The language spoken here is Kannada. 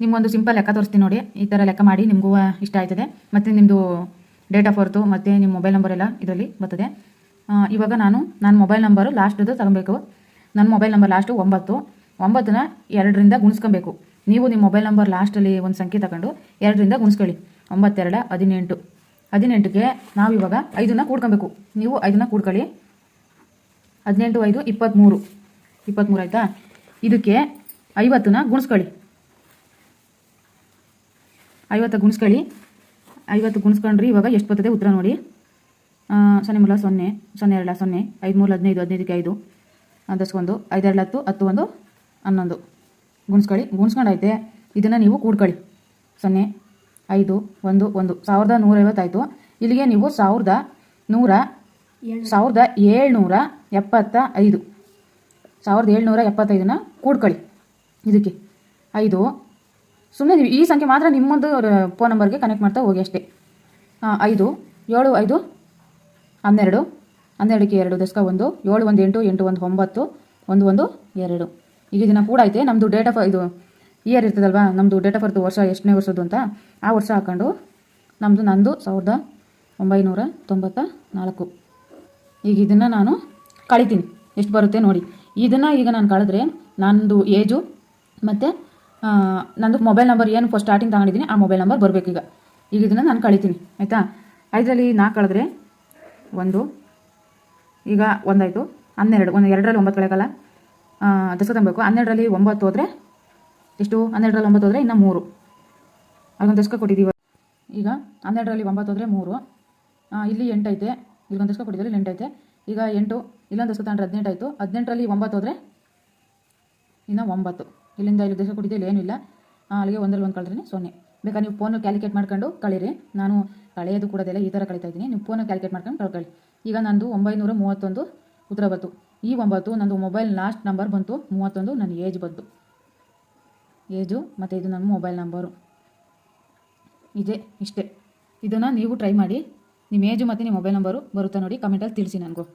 ನಿಮ್ಮೊಂದು ಸಿಂಪಲ್ ಲೆಕ್ಕ ತೋರಿಸ್ತೀನಿ ನೋಡಿ. ಈ ಥರ ಲೆಕ್ಕ ಮಾಡಿ ನಿಮಗೂ ಇಷ್ಟ ಆಯ್ತದೆ. ಮತ್ತು ನಿಮ್ಮದು ಡೇಟ್ ಆಫ್ ಬರ್ತು ಮತ್ತು ನಿಮ್ಮ ಮೊಬೈಲ್ ನಂಬರ್ ಎಲ್ಲ ಇದರಲ್ಲಿ ಬರ್ತದೆ. ಇವಾಗ ನನ್ನ ಮೊಬೈಲ್ ನಂಬರು ಲಾಸ್ಟ್ದು ತಗೊಬೇಕು. ನನ್ನ ಮೊಬೈಲ್ ನಂಬರ್ ಲಾಸ್ಟು 9ನ 2ರಿಂದ ಗುಣಿಸ್ಕೊಬೇಕು. ನೀವು ನಿಮ್ಮ ಮೊಬೈಲ್ ನಂಬರ್ ಲಾಸ್ಟಲ್ಲಿ ಒಂದು ಸಂಖ್ಯೆ ತಗೊಂಡು 2ರಿಂದ ಗುಣಿಸ್ಕೊಳ್ಳಿ. 9 2 18. 18ಗೆ ನಾವು ಇವಾಗ 5ನ ಕೂಡ್ಕೊಬೇಕು. ನೀವು 5ನ ಕೂಡ್ಕೊಳ್ಳಿ. 18 5 23. 23 ಆಯಿತಾ? ಇದಕ್ಕೆ 50ನ ಗುಣಿಸ್ಕೊಳ್ಳಿ. 50 ಗುಣಿಸ್ಕೊಳ್ಳಿ. 50 ಗುಣಿಸ್ಕೊಂಡ್ರಿ ಇವಾಗ ಎಷ್ಟು ಬರ್ತದೆ ಉತ್ತರ ನೋಡಿ. 0 ಮೂಲ 0, 0 2 0, 5 ಮೂಲ 15, 15ಕ್ಕೆ 5, 10 5 2 10, 10 1 11. ಗುಣಿಸ್ಕೊಳ್ಳಿ. ಗುಣಿಸ್ಕೊಂಡೈತೆ ಇದನ್ನು ನೀವು ಕೂಡ್ಕೊಳ್ಳಿ. 0 5 1 1 1150 ಆಯಿತು. ಇಲ್ಲಿಗೆ ನೀವು 1775 1775ನ ಕೂಡ್ಕೊಳ್ಳಿ. ಇದಕ್ಕೆ 5 ಸುಮ್ಮನೆ ನೀವು ಈ ಸಂಖ್ಯೆ ಮಾತ್ರ ನಿಮ್ಮೊಂದು ಫೋನ್ ನಂಬರ್ಗೆ ಕನೆಕ್ಟ್ ಮಾಡ್ತಾ ಹೋಗಿ ಅಷ್ಟೇ. 5 7 5 12, 12ಕ್ಕೆ 2 10 1, 7 1 8, 8 1 9, 1 1 2. ಈಗ ಇದನ್ನು ಕೂಡ ಐತೆ ನಮ್ಮದು ಡೇಟ್ ಆಫ್ ಇದು ಇಯರ್ ಇರ್ತದಲ್ವಾ, ನಮ್ಮದು ಡೇಟ್ ಆಫ್ ಬರ್ತ್ ವರ್ಷ ಎಷ್ಟನೇ ವರ್ಷದ್ದು ಅಂತ ಆ ವರ್ಷ ಹಾಕ್ಕೊಂಡು ನಂದು 1994. ಈಗ ಇದನ್ನು ನಾನು ಕಳಿತೀನಿ ಎಷ್ಟು ಬರುತ್ತೆ ನೋಡಿ. ಇದನ್ನು ಈಗ ನಾನು ಕಳೆದ್ರೆ ನಂದು ಏಜು ಮತ್ತು ನಂದು ಮೊಬೈಲ್ ನಂಬರ್ ಏನು ಫಸ್ಟ್ ಸ್ಟಾರ್ಟಿಂಗ್ ತಗೊಂಡಿದ್ದೀನಿ ಆ ಮೊಬೈಲ್ ನಂಬರ್ ಬರಬೇಕು. ಈಗ ಇದನ್ನು ನಾನು ಕಳಿತೀನಿ ಆಯಿತಾ. 5ರಲ್ಲಿ 4 ಕಳೆದ್ರೆ 1, ಈಗ 1 ಆಯಿತು. 12 2ರಲ್ಲಿ 9 ಕಳೆಯಲ್ಲ, 10 ತಗೊಬೇಕು. 12ರಲ್ಲಿ 9 ಹೋದರೆ ಎಷ್ಟು? 12ರಲ್ಲಿ 9 ಹೋದರೆ ಇನ್ನು 3 ಅಲ್ಲೊಂದು ದಶಕ ಕೊಟ್ಟಿದ್ದೀವಿ. ಈಗ 12ರಲ್ಲಿ 9 ಹೋದರೆ 3, ಇಲ್ಲಿ 8 ಐತೆ. ಇಲ್ಲೊಂದು ದಶಕ ಕೊಟ್ಟಿದ್ದೀವಿ, ಇಲ್ಲಿ 8 ಐತೆ. ಈಗ 8 ಇಲ್ಲೊಂದು ದಶಕ ತಗೊಂಡ್ರೆ 18 ಆಯಿತು. 18ರಲ್ಲಿ 9 ಹೋದರೆ ಇನ್ನು 9. ಇಲ್ಲಿಂದ ಇಲ್ಲಿ ದಶಕ ಕೊಟ್ಟಿದ್ದೆ, ಇಲ್ಲಿ ಏನೂ ಇಲ್ಲ. ಅಲ್ಲಿಗೆ 1ರಲ್ಲಿ 1 ಕಳೆದ್ರೆ 0. ಬೇಕಾದ್ರೆ ನೀವು ಫೋನು ಕ್ಯಾಲ್ಕುಲೇಟ್ ಮಾಡ್ಕೊಂಡು ಕಳೀರಿ. ನಾನು ಕಳೆಯೋದು ಕೂಡದೆಲ್ಲ ಈ ಥರ ಕಳೀತಾ ಇದ್ದೀನಿ. ನೀವು ಫೋನು ಕ್ಯಾಲ್ಕುಲೇಟ್ ಮಾಡ್ಕೊಂಡು ಕಳ್ಕೊಳ್ಳಿ. ಈಗ ನಂದು 931 ಉತ್ತರ ಬಂತು. ಈ 9 ನಂದು ಮೊಬೈಲ್ ಲಾಸ್ಟ್ ನಂಬರ್ ಬಂತು. 31 ನನ್ನ ಏಜ್ ಬಂತು. ಏಜು ಮತ್ತು ಇದು ನನ್ನ ಮೊಬೈಲ್ ನಂಬರು ಇದೆ. ಇಷ್ಟೇ. ಇದನ್ನು ನೀವು ಟ್ರೈ ಮಾಡಿ. ನಿಮ್ಮ ಏಜು ಮತ್ತು ನಿಮ್ಮ ಮೊಬೈಲ್ ನಂಬರು ಬರುತ್ತಾ ನೋಡಿ. ಕಮೆಂಟಲ್ಲಿ ತಿಳಿಸಿ ನನಗೂ.